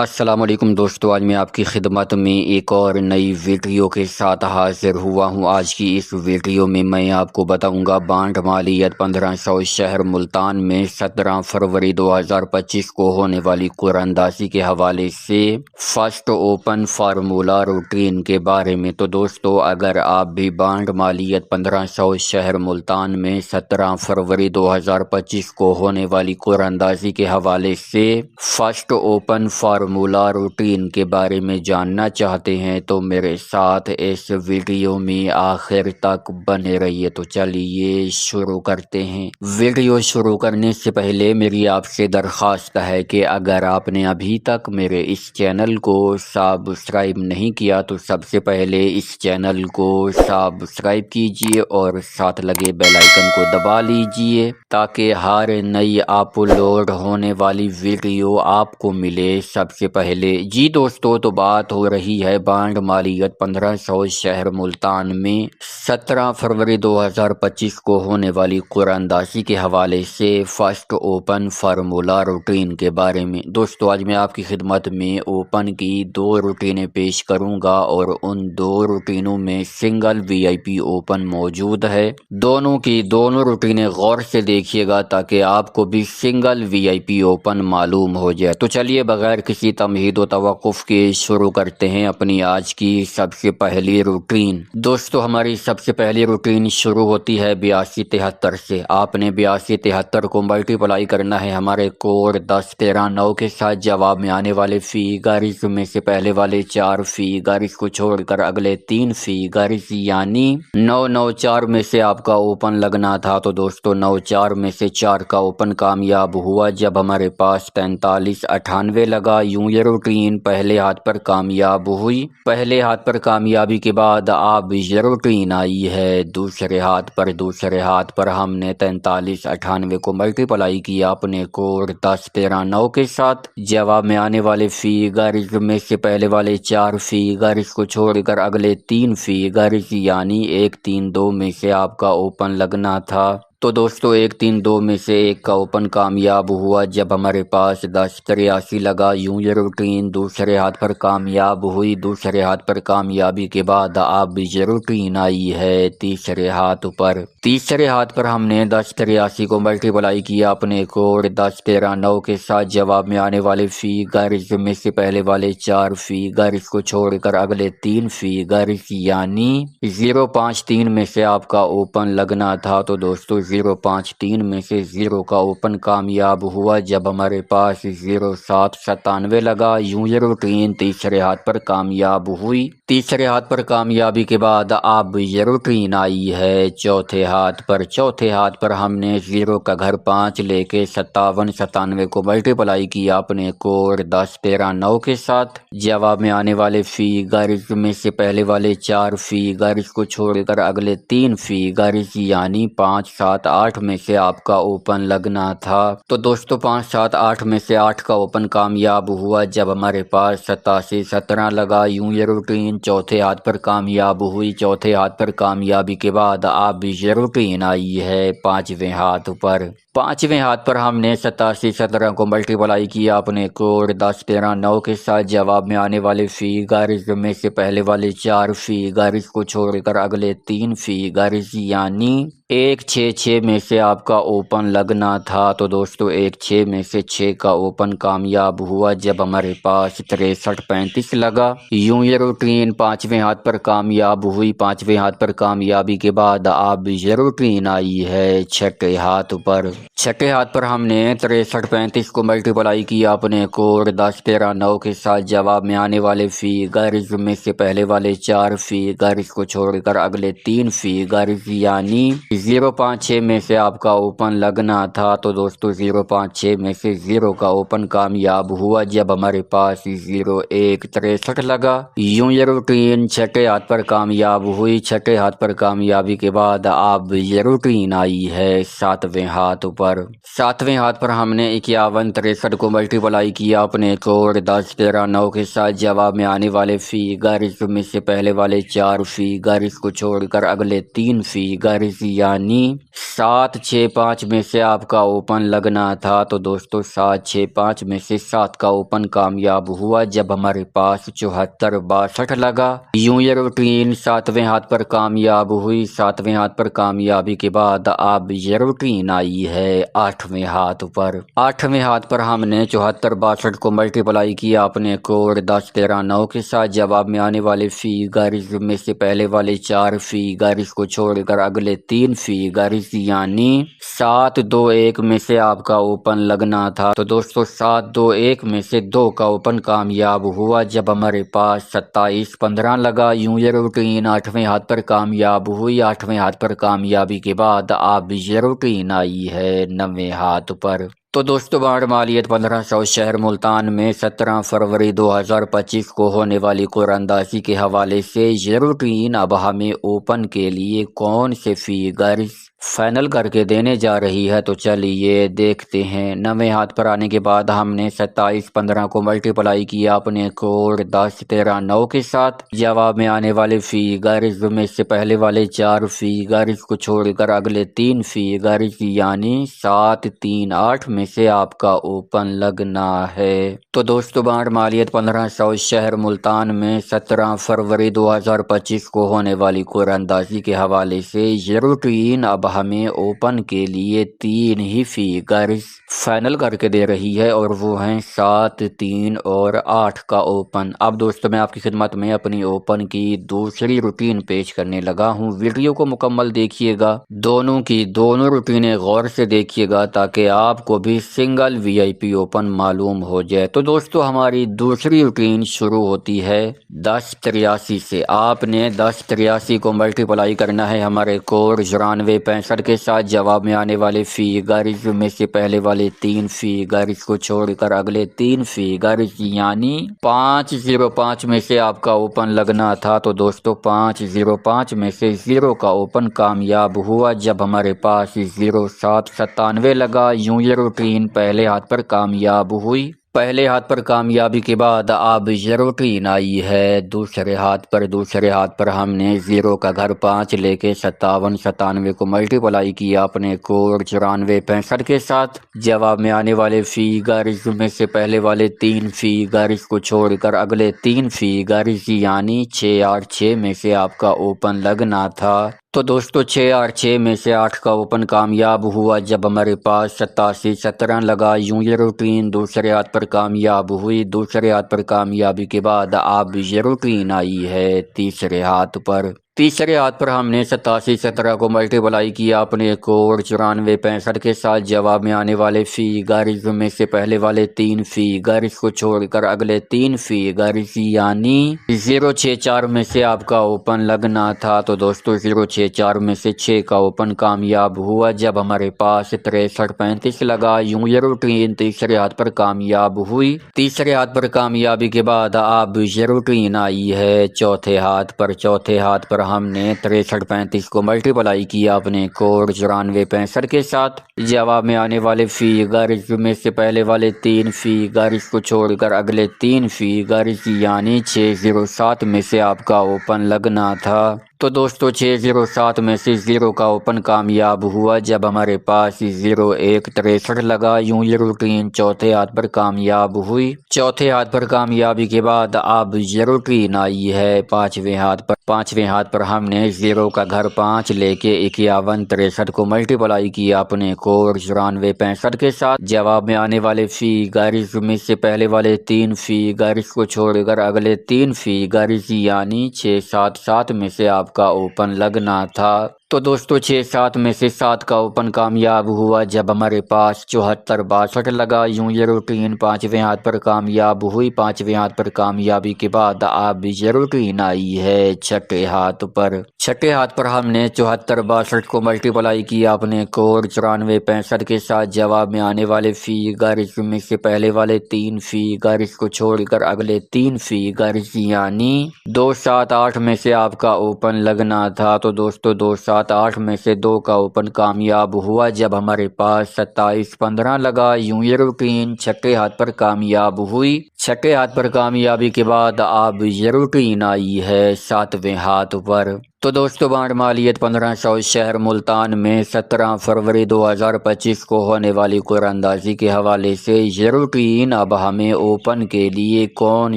السلام علیکم دوستو، آج میں آپ کی خدمت میں ایک اور نئی ویڈیو کے ساتھ حاضر ہوا ہوں۔ آج کی اس ویڈیو میں آپ کو بتاؤں گا بانڈ مالیت 1500 شہر ملتان میں 17 فروری 2025 کو ہونے والی قراندازی کے حوالے سے فرسٹ اوپن فارمولا روٹین کے بارے میں۔ تو دوستو، اگر آپ بھی بانڈ مالیت 1500 شہر ملتان میں 17 فروری 2025 کو ہونے والی قراندازی کے حوالے سے فرسٹ اوپن فارمولا روٹین کے بارے میں جاننا چاہتے ہیں تو میرے ساتھ اس ویڈیو میں آخر تک بنے رہیے۔ تو چلیے شروع کرتے ہیں۔ ویڈیو شروع کرنے سے پہلے میری آپ سے درخواست ہے کہ اگر آپ نے ابھی تک میرے اس چینل کو سبسکرائب نہیں کیا تو سب سے پہلے اس چینل کو سبسکرائب کیجیے اور ساتھ لگے بیل آئیکن کو دبا لیجیے تاکہ ہر نئی اپلوڈ ہونے والی ویڈیو آپ کو ملے سب سے پہلے۔ جی دوستو، تو بات ہو رہی ہے بانڈ مالیت 1500 شہر ملتان میں 17 فروری 2025 کو ہونے والی قراندازی کے حوالے سے فرسٹ اوپن فارمولا روٹین کے بارے میں۔ دوستو، آج میں آپ کی خدمت میں اوپن کی 2 روٹینیں پیش کروں گا اور ان 2 روٹینوں میں سنگل وی آئی پی اوپن موجود ہے۔ دونوں کی دونوں روٹینیں غور سے دیکھیے گا تاکہ آپ کو بھی سنگل وی آئی پی اوپن معلوم ہو جائے۔ تو چلیے بغیر کسی تمہید و توقف کے شروع کرتے ہیں اپنی آج کی سب سے پہلی روٹین۔ دوستو، ہماری سب سے پہلی روٹین شروع ہوتی ہے 8273 سے۔ آپ نے 8273 کو ملٹیپلائی کرنا ہے ہمارے کوڈ 1013 کے ساتھ۔ جواب میں آنے والے فیگرز میں سے پہلے والے 4 فیگرز کو چھوڑ کر اگلے 3 فیگرز یعنی 994 میں سے آپ کا اوپن لگنا تھا۔ تو دوستو، 94 میں سے 4 کا اوپن کامیاب ہوا جب ہمارے پاس 4398 لگا۔ یوں یہ روٹین پہلے ہاتھ پر کامیاب ہوئی۔ پہلے ہاتھ پر کامیابی کے بعد اب یہ روٹین آئی ہے دوسرے ہاتھ پر۔ دوسرے ہاتھ پر ہم نے 4398 کو ملٹیپلائی کیا اپنے کوڈ 1013 کے ساتھ۔ جواب میں آنے والے فیگرز میں سے پہلے والے 4 فیگرز کو چھوڑ کر اگلے 3 فیگرز یعنی 132 میں سے آپ کا اوپن لگنا تھا۔ تو دوستو، 132 میں سے 1 کا اوپن کامیاب ہوا جب ہمارے پاس 1083 لگا۔ یوں یہ روٹین دوسرے ہاتھ پر کامیاب ہوئی۔ دوسرے ہاتھ پر کامیابی کے بعد اب یہ روٹین آئی ہے تیسرے ہاتھ پر۔ تیسرے ہاتھ پر ہم نے 1083 کو ملٹیپلائی کیا اپنے کوڈ 1013 کے ساتھ۔ جواب میں آنے والے فیگرز میں سے پہلے والے 4 فیگرز کو چھوڑ کر اگلے 3 فیگرز یعنی 053 میں سے آپ کا اوپن لگنا تھا۔ تو دوستو، 053 میں سے 0 کا اوپن کامیاب ہوا جب ہمارے پاس 0797 لگا۔ یوں یہ روٹین تیسرے ہاتھ پر کامیاب ہوئی۔ تیسرے ہاتھ پر کامیابی کے بعد اب یہ روٹین آئی ہے چوتھے ہاتھ پر۔ چوتھے ہاتھ پر ہم نے 0 کا گھر 5 لے کے 5797 کو ملٹیپلائی کیا اپنے کوڈ 1013 کے ساتھ۔ جواب میں آنے والے فیگرز میں سے پہلے والے 4 فیگرز کو چھوڑ کر اگلے 3 فیگرز یعنی 5 7 8 میں سے آپ کا اوپن لگنا تھا۔ تو دوستو، 5 7 8 میں سے 8 کا اوپن کامیاب ہوا جب ہمارے پاس 8717 لگا۔ یوں یہ روٹین چوتھے ہاتھ پر کامیاب ہوئی۔ چوتھے ہاتھ پر کامیابی کے بعد اب یہ روٹین آئی ہے 5ویں ہاتھ پر۔ 5ویں ہاتھ پر ہم نے 8717 کو ملٹیپلائی کیا اپنے کوڈ 1013 کے ساتھ۔ جواب میں آنے والے فیگرز میں سے پہلے والے 4 فیگرز کو چھوڑ کر اگلے 3 فیگرز یعنی 166 میں سے آپ کا اوپن لگنا تھا۔ تو دوستو، 16 میں سے 6 کا اوپن کامیاب ہوا جب ہمارے پاس 6335 لگا۔ یوں یہ روٹین 5ویں ہاتھ پر کامیاب ہوئی۔ 5ویں ہاتھ پر کامیابی کے بعد اب یہ روٹین آئی ہے چھٹے ہاتھ پر۔ چھٹے ہاتھ پر ہم نے 6335 کو ملٹیپلائی کیا اپنے کوڈ 1013 کے ساتھ۔ جواب میں آنے والے فیگرز میں سے پہلے والے 4 فیگرز کو چھوڑ کر اگلے 3 فیگرز یعنی 056 میں سے آپ کا اوپن لگنا تھا۔ تو دوستو، 056 میں سے 0 کا اوپن کامیاب ہوا جب ہمارے پاس 0163 لگا۔ یوں یہ روٹین چھٹے ہاتھ پر کامیاب ہوئی۔ چھٹے ہاتھ پر کامیابی کے بعد اب یہ روٹین آئی ہے 7ویں ہاتھ پر۔ 7ویں ہاتھ پر ہم نے 5163 کو ملٹیپلائی کیا اپنے کوڈ 1013 کے ساتھ۔ جواب میں آنے والے فیگرز میں سے پہلے والے 4 فیگرز کو چھوڑ کر اگلے 3 فیگرز यानी 765 में से आपका ओपन लगना था। तो दोस्तों 765 में से 7 का ओपन कामयाब हुआ जब हमारे पास 7462 लगा। यूं ये रूटीन 7वें हाथ पर कामयाब हुई। 7वें हाथ पर कामयाबी के बाद अब ये रूटीन आई है 8वें हाथ पर। 8वें हाथ पर हमने 7462 को मल्टीप्लाई किया अपने कोड 10 13 9 के साथ। जवाब में आने वाले फिगर्स में से पहले वाले 4 फिगर्स को छोड़कर अगले 3 फिगर्स यानी 721 में से आपका ओपन लगना था। तो दोस्तों 721 में से 2 का ओपन कामयाब हुआ जब हमारे पास 2715 लगा। यूं ये रूटीन 8वें हाथ पर कामयाब हुई। 8वें हाथ पर कामयाबी के बाद अब ये रूटीन आई है 9वें हाथ पर। तो दोस्तों बाढ़ मालियत 1500 शहर मुल्तान में 17 फरवरी 2025 को होने वाली कुरानंदाजी के हवाले से ये रूटीन अब हमें ओपन के लिए कौन से फिगर्स फाइनल करके देने जा रही है। तो चलिए देखते हैं। 9वें हाथ पर आने के बाद हमने 2715 को मल्टीप्लाई किया अपने कोड 10 13 9 के साथ। जवाब में आने वाले फिगर्स में से पहले वाले 4 फिगर्स को छोड़कर अगले 3 फिगर्स यानी 7 3 8 में से आपका ओपन लगना है। तो दोस्तों बाढ़ मालियत 1500 शहर मुल्तान में 17 फरवरी 2025 को होने वाली कुरानंदाजी के हवाले से ये रूटीन अब हमें ओपन के लिए 3 ही फिगर्स फाइनल करके दे रही है और वो हैं 7 3 और 8 का ओपन। अब दोस्तों मैं आपकी खिदमत में अपनी ओपन की दूसरी रूटीन पेश करने लगा हूँ। वीडियो को मुकम्मल देखिएगा, दोनों की दोनों रूटीनें गौर से देखिएगा ताकि आपको भी सिंगल वीआईपी ओपन मालूम हो जाए। तो दोस्तों हमारी दूसरी रूटीन शुरू होती है 1083 से। आपने 1083 को मल्टीप्लाई करना है हमारे कोड 9465 के साथ। जवाब में आने वाले फिगर्स में से पहले वाले 3 फिगर्स को छोड़कर अगले 3 फिगर्स यानी 505 में से आपका ओपन लगना था। तो दोस्तों 505 में से 0 का ओपन कामयाब हुआ जब हमारे पास 0797 लगा। यूं ये रूटीन पहले हाथ पर कामयाब हुई। पहले हाथ पर कामयाबी के बाद अब ये रूटीन आई है दूसरे हाथ पर। दूसरे हाथ पर हमने 0 का घर 5 लेके 57 97 को मल्टीप्लाई किया अपने कोड 9465 के साथ। जवाब में आने वाले फिगर्स में से पहले वाले 3 फिगर्स को छोड़कर अगले 3 फिगर्स यानी 686 में से आपका ओपन लगना था। तो दोस्तों 686 में से 8 का ओपन कामयाब हुआ जब हमारे पास 8717 लगा। यूं ये रूटीन दूसरे हाथ पर कामयाब हुई। दूसरे हाथ पर कामयाबी के बाद अब ये रूटीन आई है तीसरे हाथ पर। तीसरे हाथ पर हमने 8717 को मल्टीप्लाई किया अपने कोड 9465 के साथ। जवाब में आने वाले फिगर्स में से पहले वाले 3 फिगर्स को छोड़कर अगले 3 फिगर्स यानी 064 में से आपका ओपन लगना था। तो दोस्तों 064 में से 6 का ओपन कामयाब हुआ जब हमारे पास 6335 लगा। यूं ये रूटीन तीसरे हाथ पर कामयाब हुई। तीसरे हाथ पर कामयाबी के बाद अब ये रूटीन आई है चौथे हाथ पर। चौथे हाथ पर हमने 6335 को मल्टीप्लाई किया अपने कोड 9465 के साथ। जवाब में आने वाले फिगर्स में से पहले वाले 3 फिगर्स को छोड़कर अगले 3 फिगर्स यानी 607 में से आपका ओपन लगना था। तो दोस्तों 607 में से 0 का ओपन कामयाब हुआ जब हमारे पास 0163 लगा। यूं ये रूटीन चौथे हाथ पर कामयाब हुई। चौथे हाथ पर कामयाबी के बाद अब ये रूटीन आई है पांचवें हाथ पर। पांचवें हाथ पर हमने 0 का घर 5 लेके 5163 को मल्टीप्लाई किया अपने कोड 9465 के साथ। जवाब में आने वाले फिगर्स में से पहले वाले 3 फिगर्स को छोड़कर अगले 3 फिगर्स यानी 677 में से आपका ओपन लगना था। तो दोस्तों 6-7 में से 7 का ओपन कामयाब हुआ जब हमारे पास 7462 लगा। यूं ये रूटीन पांचवें हाथ पर कामयाब हुई। पांचवें हाथ पर कामयाबी के बाद अब ये रूटीन आई है छठे हाथ पर। छठे हाथ पर हमने 7462 को मल्टीप्लाई किया अपने कोड 9465 के साथ। जवाब में आने वाले फिगर्स में से पहले वाले 3 फिगर्स को छोड़कर अगले 3 फिगर्स यानी 278 में से आपका ओपन लगना था। तो दोस्तों 278 में से 2 का ओपन कामयाब हुआ जब हमारे पास 2715 लगा। यूं ये रूटीन छठे हाथ पर कामयाब हुई। छठे हाथ पर कामयाबी के बाद अब ज़रूरीन आई है 7वें हाथ पर। तो दोस्तों, बांड मालियत 1500 शहर मुल्तान में 17 फरवरी 2025 को होने वाली कुरानंदाजी के हवाले से ज़रूरीन अब हमें ओपन के लिए कौन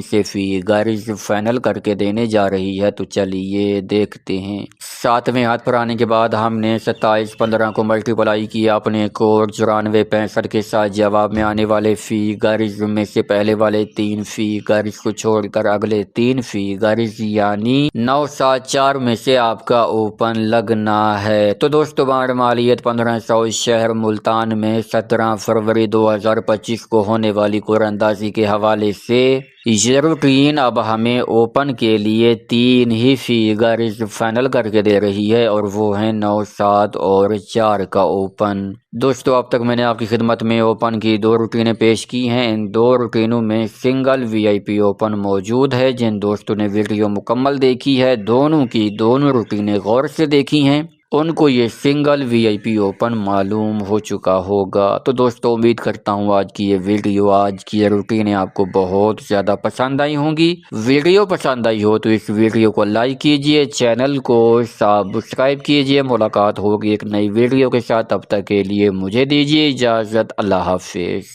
से फिगर्स फाइनल करके देने जा रही है, तो चलिए देखते हैं। 7वें हाथ पर आने के बाद हमने 27-15 को मल्टीप्लाई किया अपने कोड 94-65 के साथ। जवाब में आने वाले फिगर्स में से पहले वाले 3 फिगर्स को छोड़कर अगले 3 फिगर्स यानी 974 में से आपका ओपन लगना है। तो दोस्तों, बांड मालियत 1500 शहर मुल्तान में 17 फरवरी 2025 को होने वाली कुरानंदाजी के हवाले से ज़रूरीन अब हमें ओपन के लिए 3 ही फिगर्स फाइनल करके दे रही है, और वो हैं 9, 7 और 4 का ओपन। दोस्तों, अब तक मैंने आपकी खिदमत में ओपन की 2 रूटीनें पेश की हैं। इन 2 रूटीनों में सिंगल वीआईपी ओपन मौजूद है। जिन दोस्तों ने वीडियो मुकम्मल देखी है, दोनों की दोनों रूटीनें गौर से देखी हैं, उनको ये सिंगल वीआईपी ओपन मालूम हो चुका होगा। तो दोस्तों, उम्मीद करता हूँ आज की ये वीडियो, आज की ये रूटीनें आपको बहुत ज़्यादा पसंद आई होंगी। वीडियो पसंद आई हो तो इस वीडियो को लाइक कीजिए, चैनल को सब्सक्राइब कीजिए। मुलाकात होगी एक नई वीडियो के साथ, तब तक के लिए मुझे दीजिए इजाज़त। अल्लाह हाफिज़।